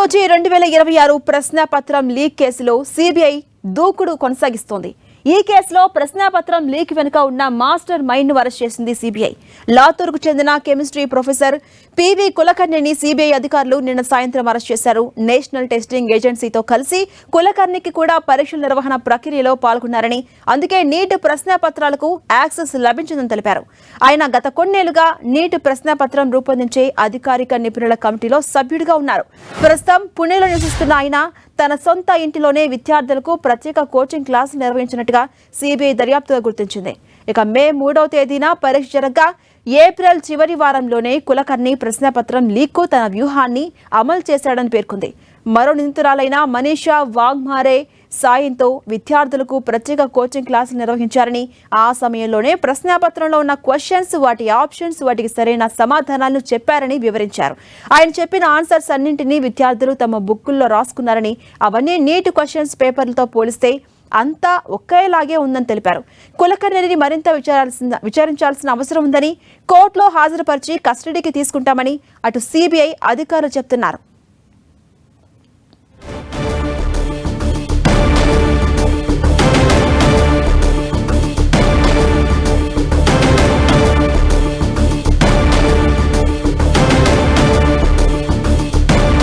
NUG 2026 ప్రశ్నాపత్రం leak కేసులో CBI దూకుడు కొనసాగిస్తోంది. ఈ కేసులో ప్రశ్నాపత్రం లీక్ వెనుక ఉన్న మాస్టర్ మైండ్ ను అరెస్ట్ చేసింది సిబిఐ. లాతూర్కు చెందిన కెమిస్ట్రీ ప్రొఫెసర్ పివి కులకర్ణిని సిబిఐ అధికారులు నిన్న సాయంత్రం అరెస్ట్ చేశారు. నేషనల్ టెస్టింగ్ ఏజెన్సీతో కలిసి కులకర్ణికి కూడా పరీక్షల నిర్వహణ ప్రక్రియలో పాల్గొన్నారని, అందుకే నీట్ ప్రశ్నాపత్రాలకు యాక్సెస్ లభించిందని తెలిపారు. ఆయన గత కొన్నేళ్లుగా నీట్ ప్రశ్నాపత్రం రూపొందించే అధికారిక నిపుణుల కమిటీలో సభ్యుడిగా ఉన్నారు. ప్రస్తుతం పుణేలో నివసిస్తున్న ఆయన తన సొంత ఇంటిలోనే విద్యార్థులకు ప్రత్యేక కోచింగ్ క్లాసులు నిర్వహించినట్టుగా సిబిఐ దర్యాప్తుగా గుర్తించింది. ఇక మే 3వ తేదీన పరీక్ష జరగగా ఏప్రిల్ చివరి వారంలోనే కులకర్ణి ప్రశ్నపత్రం లీక్కు తన వ్యూహాన్ని అమలు చేశాడని పేర్కొంది. మరో నిందితురాలైన మనీషా వాగ్మారే సాయంతో విద్యార్థులకు ప్రత్యేక కోచింగ్ క్లాసులు నిర్వహించారని, ఆ సమయంలోనే ప్రశ్నాపత్రంలో ఉన్న క్వశ్చన్స్, వాటి ఆప్షన్స్, వాటికి సరైన సమాధానాలను చెప్పారని వివరించారు. ఆయన చెప్పిన ఆన్సర్స్ అన్నింటినీ విద్యార్థులు తమ బుక్కుల్లో రాసుకున్నారని, అవన్నీ నీట్ క్వశ్చన్స్ పేపర్లతో పోలిస్తే అంతా ఒకేలాగే ఉందని తెలిపారు. కులకర్ణిని మరింత విచారించాల్సిన అవసరం ఉందని, కోర్టులో హాజరుపరిచి కస్టడీకి తీసుకుంటామని అటు సిబిఐ అధికారులు చెప్తున్నారు.